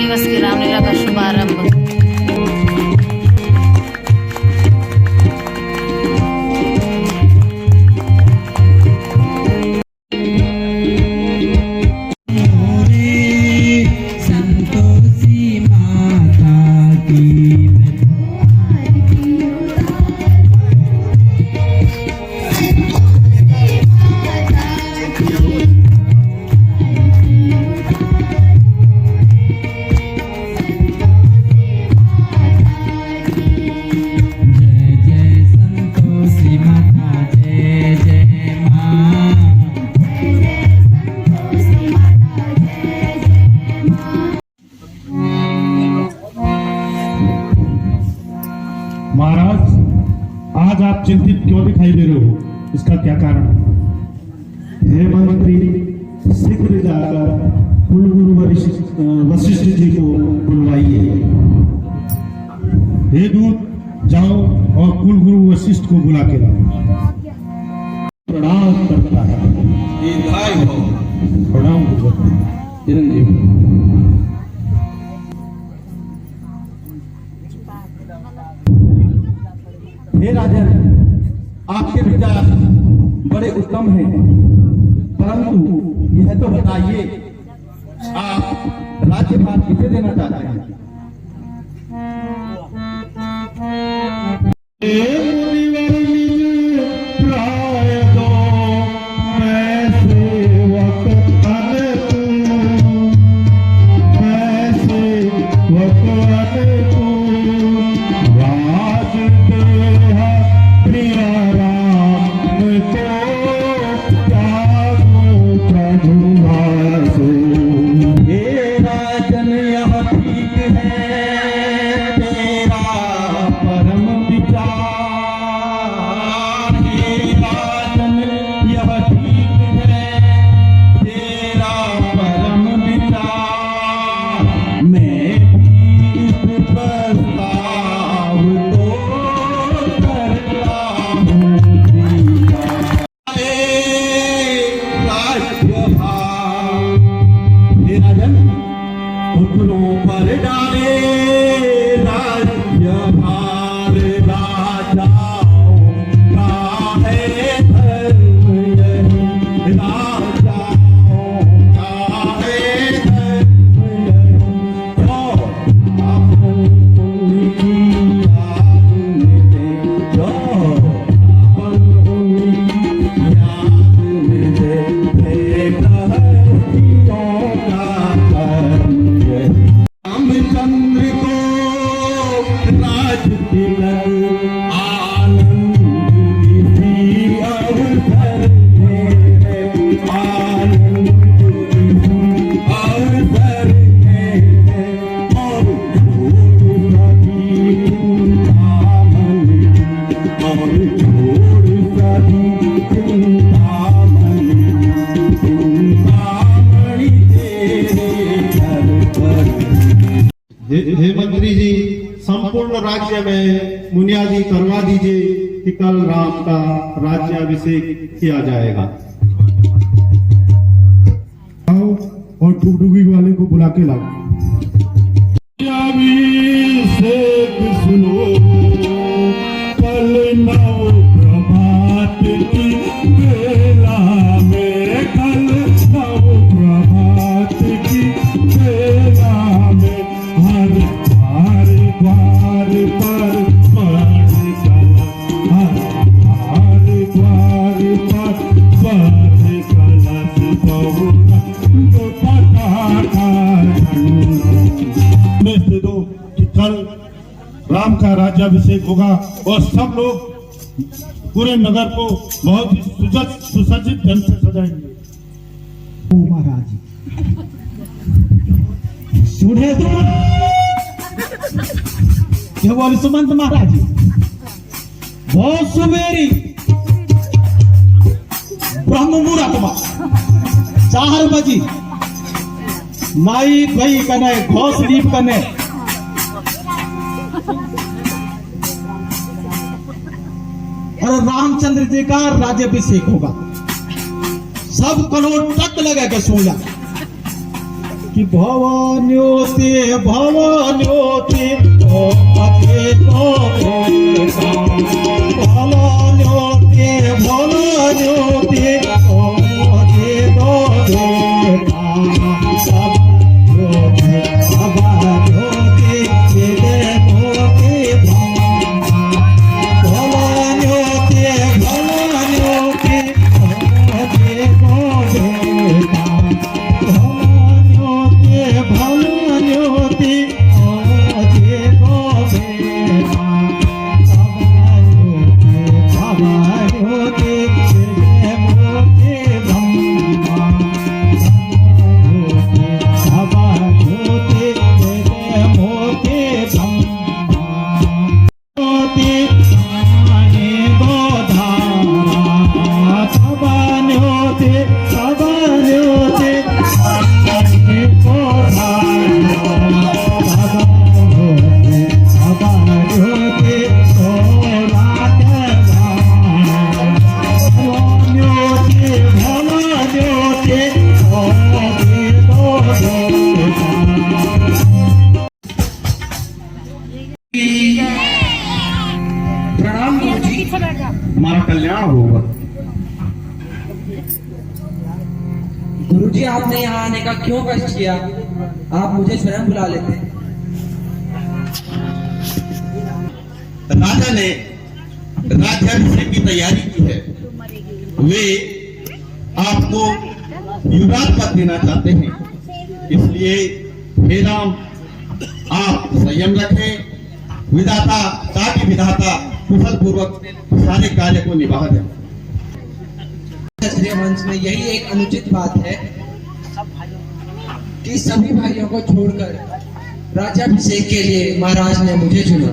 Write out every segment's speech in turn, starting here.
दिवस की रामलीला का शुभारंभ। महाराज, आज आप चिंतित क्यों दिखाई दे रहे हो? इसका क्या कारण? हे मंत्री, शीघ्र जाकर कुलगुरु वशिष्ठ जी को बुलवाइए। हे दूत, जाओ और कुलगुरु वशिष्ठ को बुला के लाओ। प्रणाम करता है। दीर्घायु हो। प्रणाम चिरंजीव। हे राजन, आपके विचार बड़े उत्तम हैं, परंतु यह तो बताइए, आप राज्यभार किसे देना चाहते हैं? पर डाले राज्य भार राजाओं का है धर्म, यही राजाओं का है धर्म, यही और अपन उनकी याद में दे, जो अपन उनकी याद में दे, रामचंद्र को राज तिलक आनंद विधि अवसर मेरे, आनंद विधि अवसर मेरे, और छोड़ सभी चिंतामणि, और छोड़ सभी चिंतामणि, चिंतामणि तेरे घर पर। हे मंत्री जी, संपूर्ण राज्य में मुनियादी करवा दीजिए कि कल राम का राज्याभिषेक किया जाएगा। आओ और डुगडुगी वाले को बुला के लाओ। अभिषेक सुनो, कल नव प्रभात की बेला में, कल नव प्रभात की बेला में, हर द्वार पर पड़ कलश, हर द्वार पर पड़ कलश, बहुरंग पताका दे दो कि कल राम का राज्याभिषेक होगा और सब लोग पूरे नगर को बहुत ही सुसज्जित ढंग से सजाएंगे। ओ महाराज, सुने तो क्या बोले सुमंत महाराज जी, बहुत सुमेरी ब्रह्म मुहूर्त में 4 बजे माई भाई कने घोष लीप कने और रामचंद्र जी का राज्याभिषेक होगा। सब करोड़ तक लगा के सोया कि भवान्योते भवान्योते ओमते गोवेता भवान्योते भवान्योते ओमते गोवेता भवान्योते भवान्योते वेदे मोते भवान्योते भवान्योते ओमते गोवेता भवान्योते ओजे गोवेता भवान्योते वेदे मोते ब्रह्मा भवान्योते वेदे मोते ब्रह्मा मोते साने गोधारा भवान्योते भवान्योते प्रणाम गुरु जी, हमारा कल्याण होगा। गुरुजी, आपने यहाँ आने का क्यों कष्ट किया? आप मुझे स्वयं बुला लेते। राजा ने राज्याभिषेक की तैयारी की है। वे आपको युवराज पद देना चाहते हैं, इसलिए हे राम, आप संयम रखें। विधाता ताकि विधाता कुशल पूर्वक सारे कार्य को निभा दें। क्षत्रिय वंश में यही एक अनुचित बात है कि सभी भाइयों को छोड़कर राज्याभिषेक के लिए महाराज ने मुझे चुना।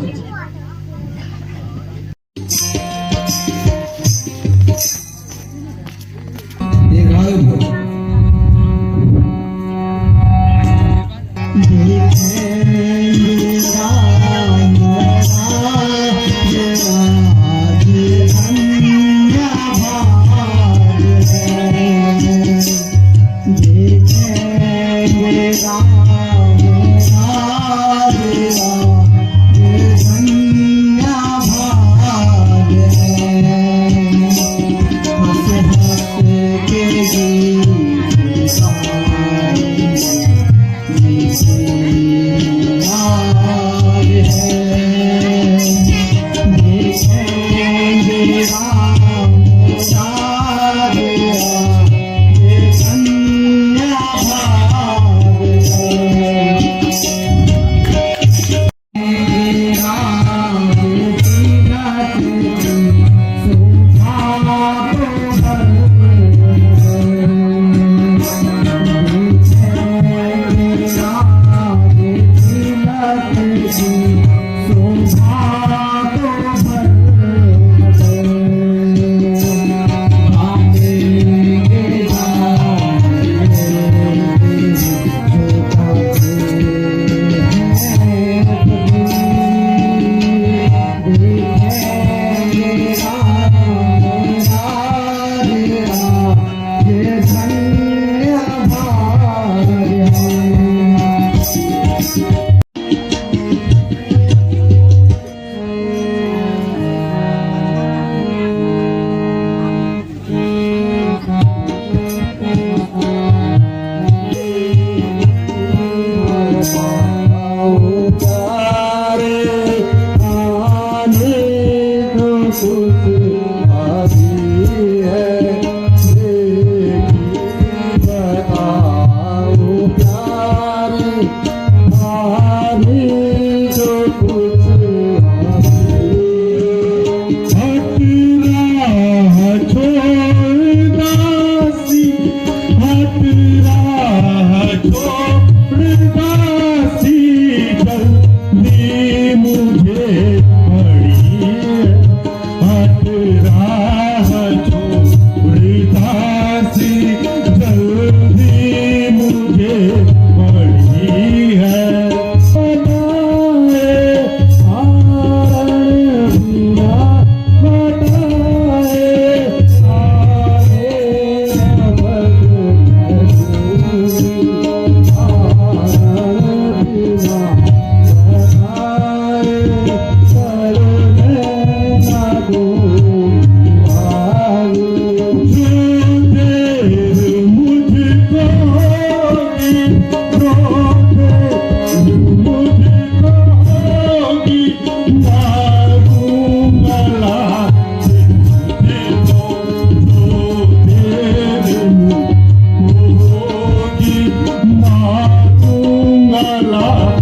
चला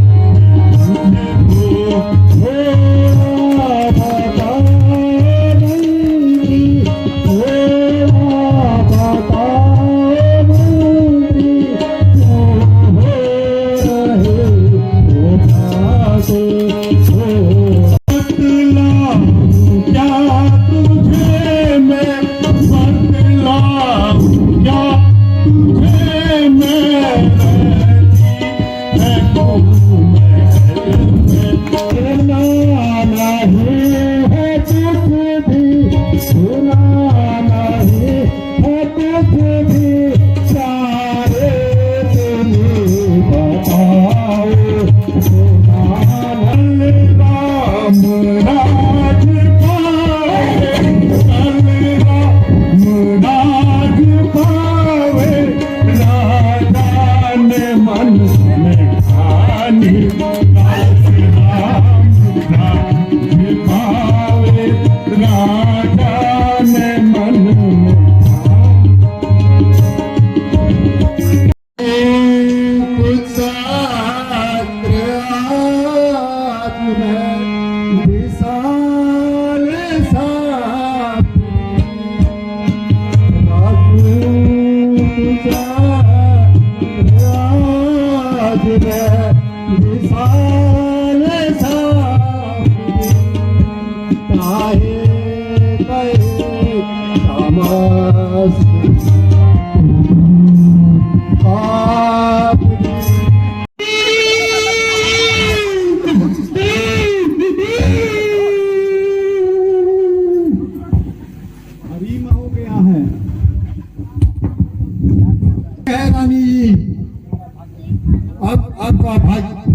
अब आपका भाग्य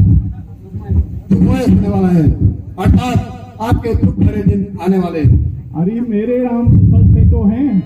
दुखमय होने वाला है, अर्थात आपके दुख भरे दिन आने वाले। अरे मेरे राम कुशल से तो हैं।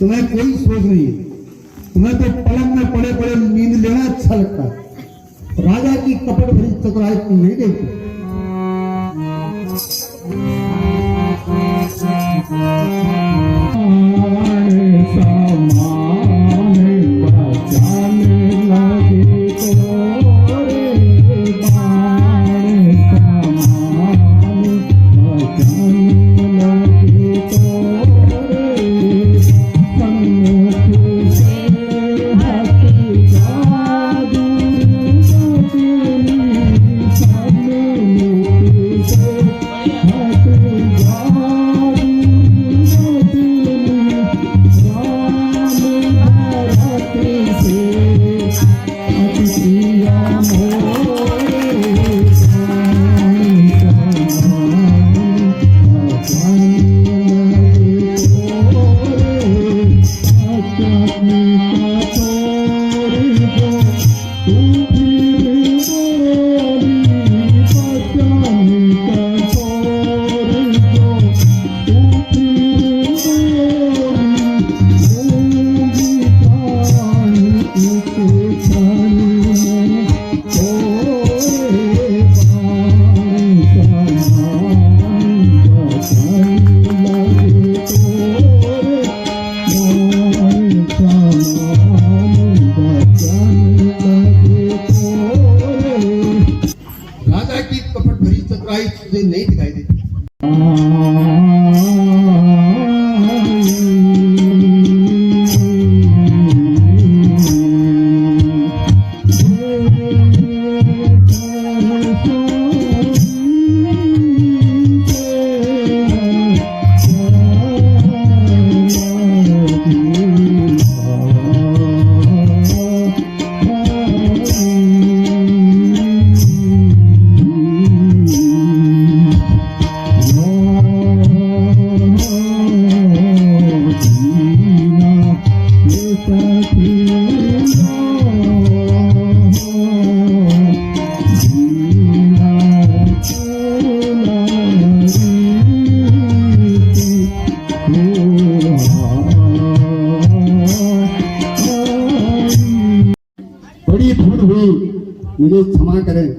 तुम्हें कोई सोच नहीं है, तुम्हें तो पलंग में पड़े पड़े नींद लेना अच्छा लगता है, राजा की कपट भरी चतुराई तुम नहीं देखते। बड़ी भूल हुई, मुझे क्षमा करें।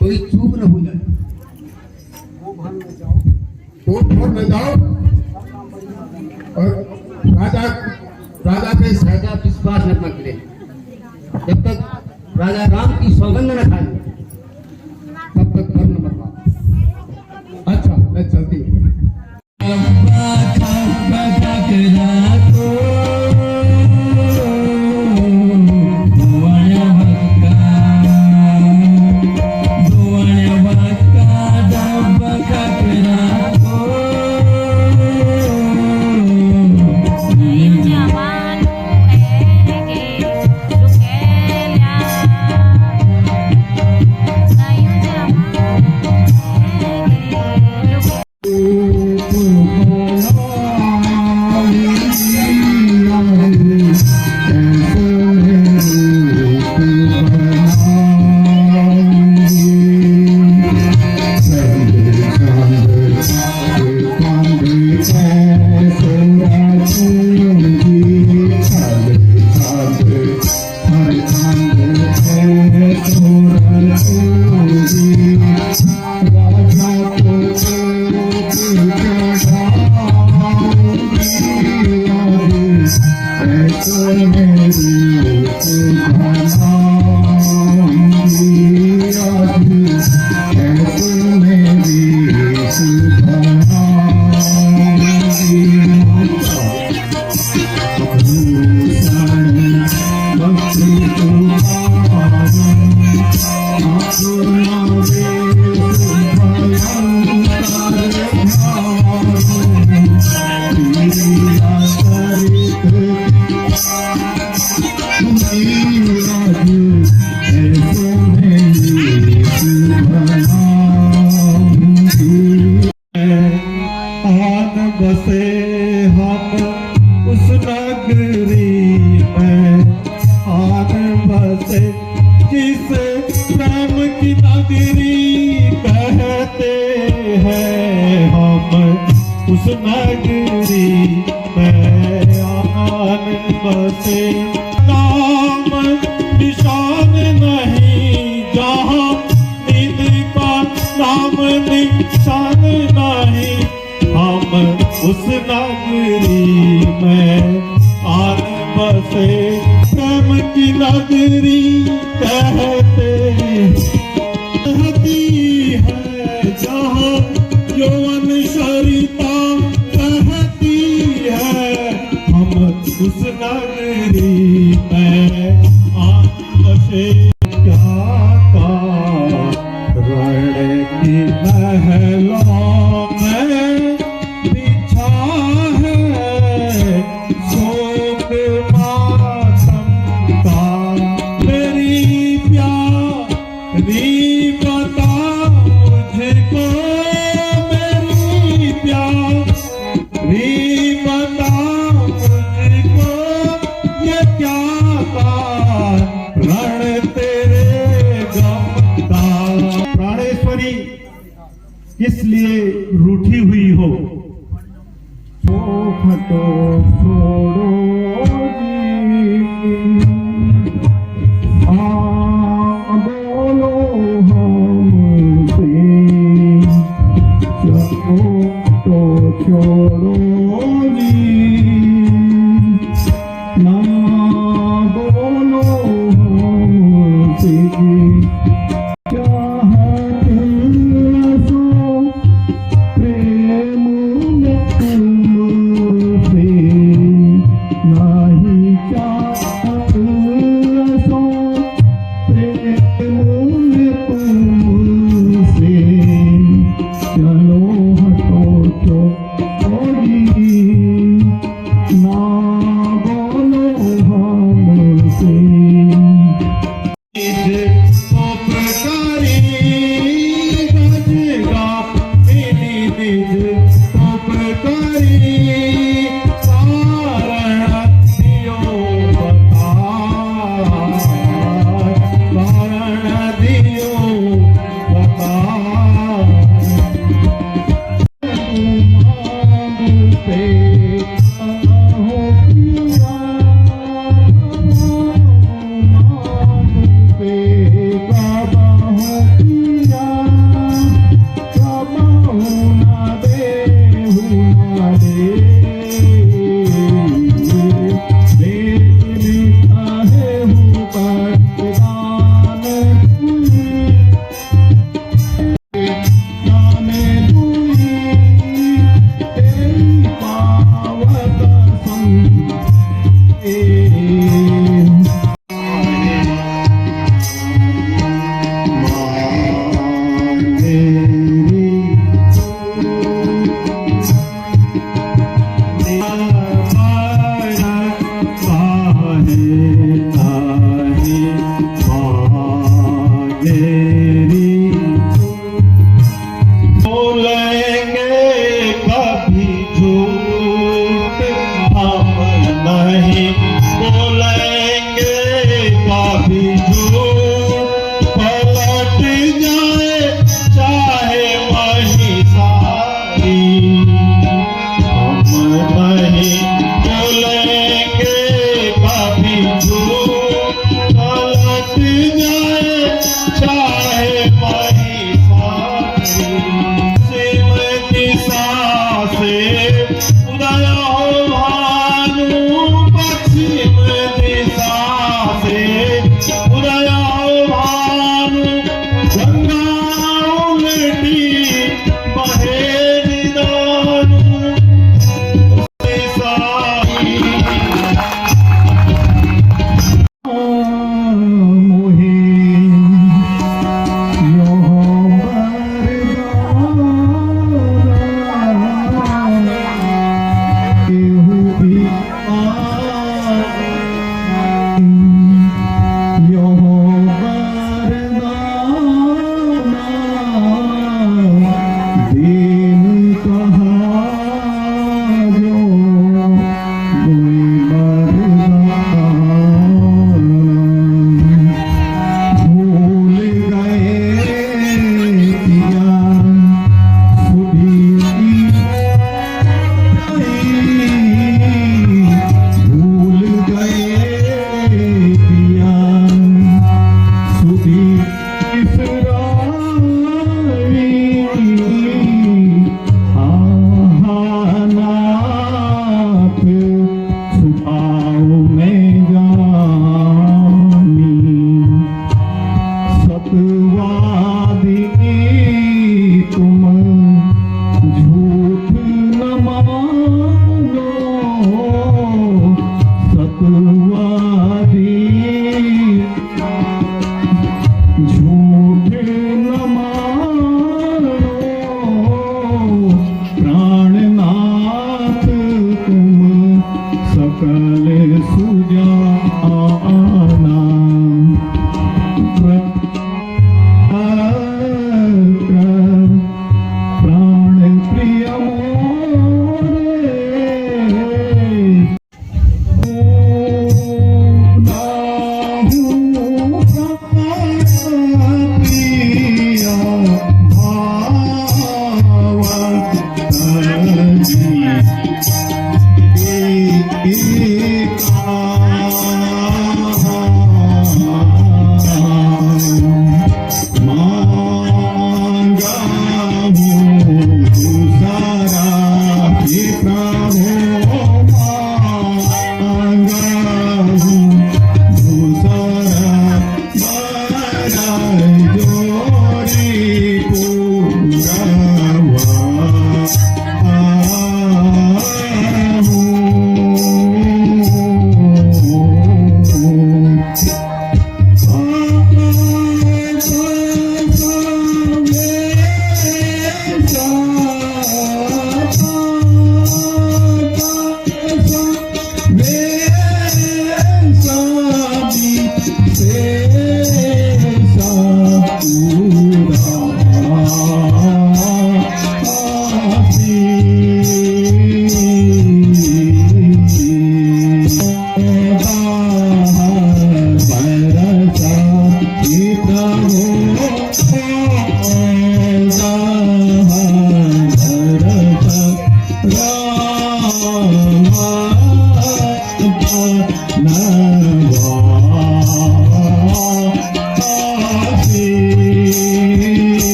कोई चूक न हो जाए, कोर्ट में जाओ और राजा पे सहजा विश्वास रखना करे। जब तक राजा राम की सौगंध न खाए तब तक घर न बनवा। अच्छा मैं चलती हूँ। बसे हम उस नगरी में, आन बसे जिसे प्रेम की नगरी कहते हैं। हम उस नगरी में आन बसे, नाम निशान नहीं जहाँ नींद का नाम निशान नहीं। हम उस नगरी में आन बसे, प्रेम की नगरी कहते कहती है जहाँ यौवन सरिता कहती है। हम उस नगरी में आन बसे, क्या रण की महलों में बिछा है शोक मातम का। मेरी प्यारी बता इसलिए रूठी हुई हो। हटो छोड़ो जी, बोलो हमसे, चलो तो छोड़ो जी, ना बोलो हमसे, क्या है सो प्रेम में तुमसे, ना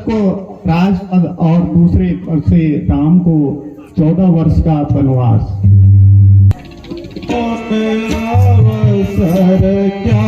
को राजपद और दूसरे पद से राम को 14 वर्ष का वनवास। अवसर क्या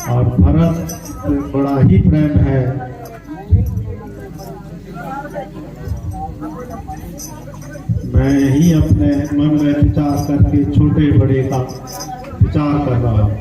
और भरत से बड़ा ही प्रेम है। मैं ही अपने मन में विचार करके छोटे बड़े का विचार कर रहा हूँ।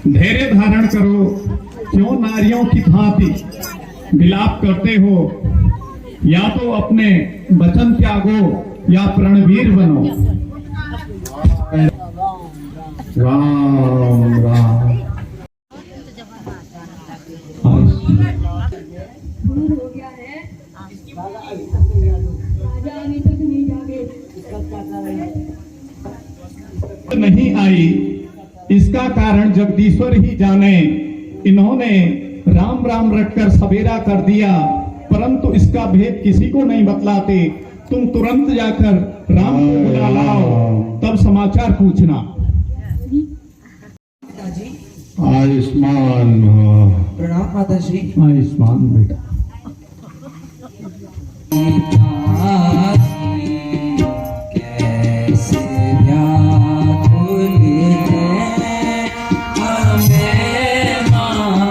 धैर्य धारण करो, क्यों नारियों की भांति विलाप करते हो? या तो अपने वचन त्यागो या प्रणवीर बनो। राम राम। नहीं आई, इसका कारण जगदीश्वर ही जाने। इन्होंने राम राम रखकर सवेरा कर दिया, परंतु इसका भेद किसी को नहीं बतलाते। तुम तुरंत जाकर राम को बुला लाओ, तब समाचार पूछना। पिताजी आयुष्मान प्रणाम माताश्री। आयुष्मान बेटा। कैसे व्याकुल है हमें माता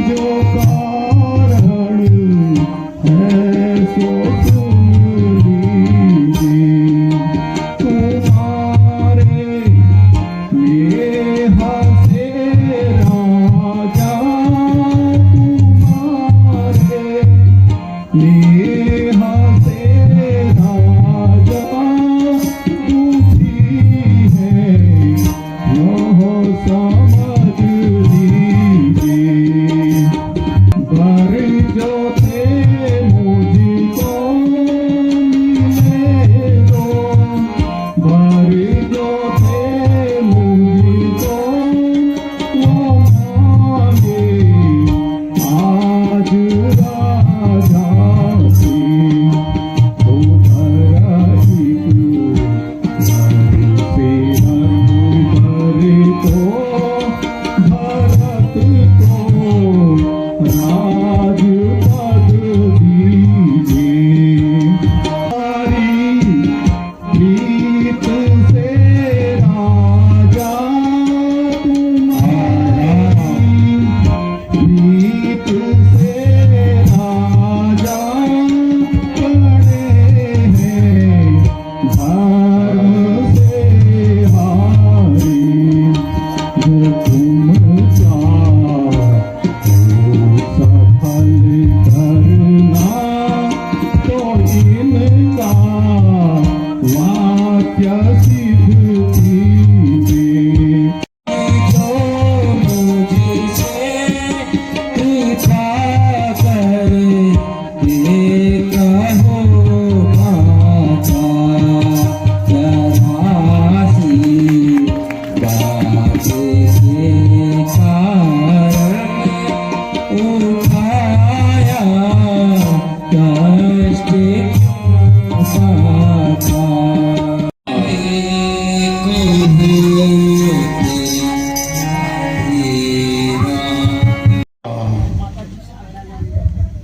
जो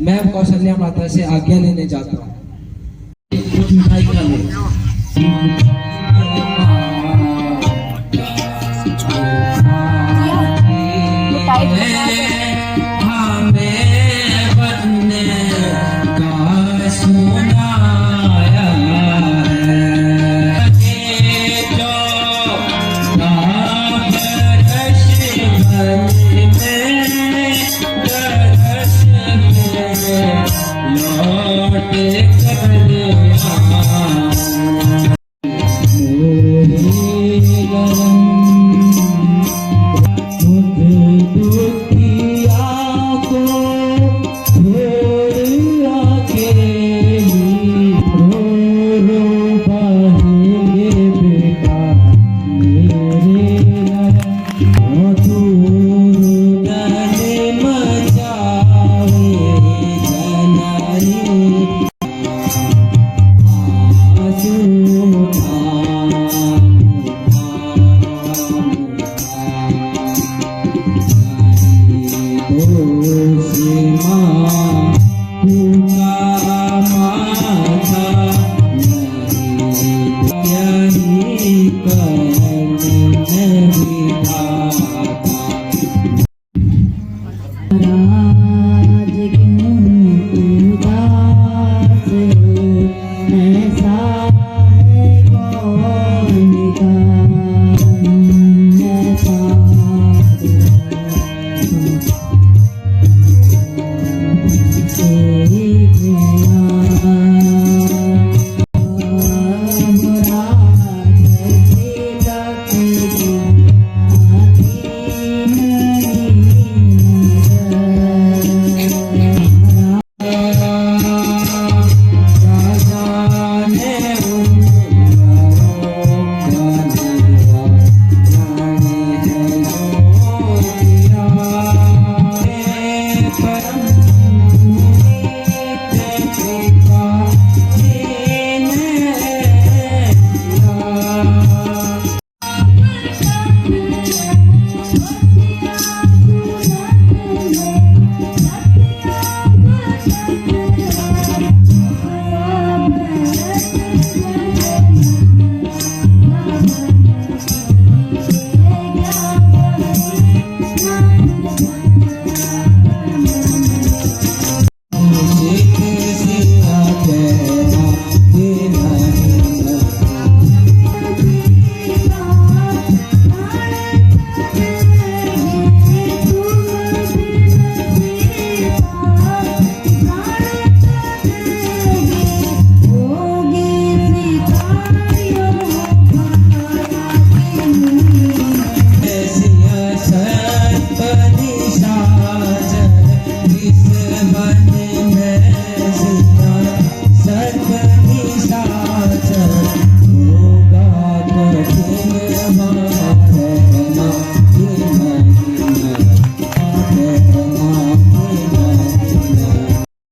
मैं कौशल्या माता से आज्ञा लेने जाता हूँ। कुछ मिठाई खा लो।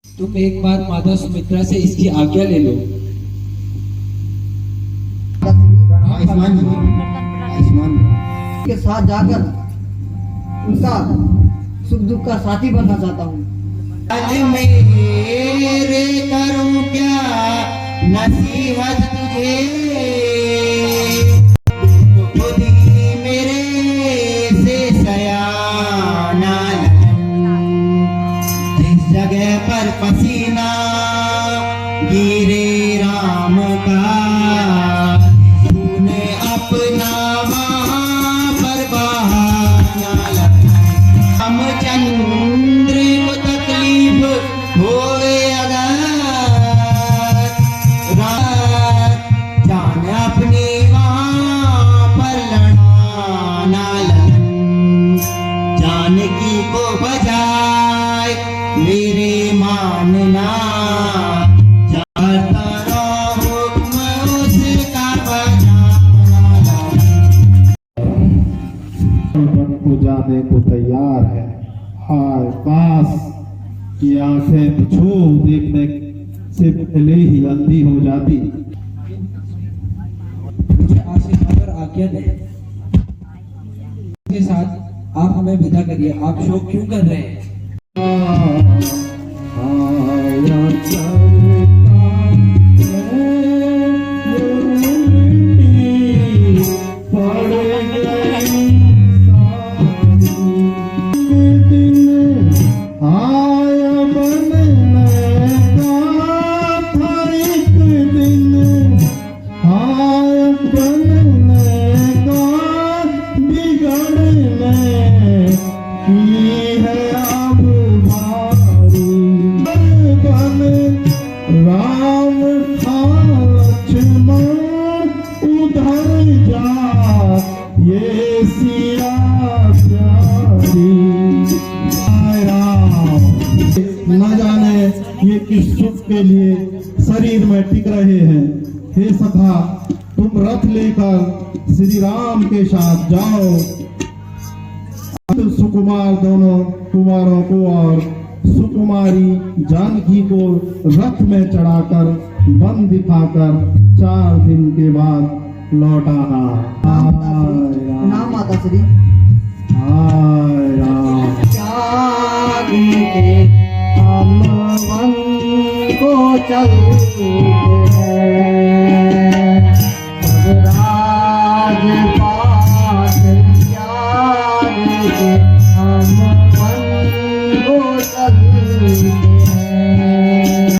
तुम एक बार माता सुमित्रा से इसकी आज्ञा ले लो। आयुष्मान के साथ जाकर उनका सुख दुख का साथी बनना चाहता हूँ। मेरे करूं क्या नसीहत तुझे, खुद ही मेरे से सयाना जिस जगह पर पसीना गिरे राम का, तूने अपना वहाँ पर बहाना रामचंद्र को तकलीफ होए अगर जान अपनी वहाँ पर लड़ाना जानकी को बजाए मानना, जाता रहो मैं उसका बजाना। को जाने को तैयार है। हाय काश की आंखें छू देखने से पहले ही अंधी हो जाती। मुझे आशीर्वाद और आज्ञा दें। के साथ आप हमें विदा करिए। आप शोक क्यों कर रहे हैं? राम लक्ष्मण उधर जा, ये सिया प्यारी। राम न जाने ये किस सुख के लिए शरीर में टिक रहे हैं। हे सखा, तुम रथ लेकर श्री राम के साथ जाओ। सुकुमार दोनों कुमारों को और सुकुमारी जानकी को रथ में चढ़ाकर वन दिखाकर 4 दिन के बाद लौटाना। नाम माता श्री हाय राम। त्याग के हम वन को चलते हैं, सब राजपाट त्याग के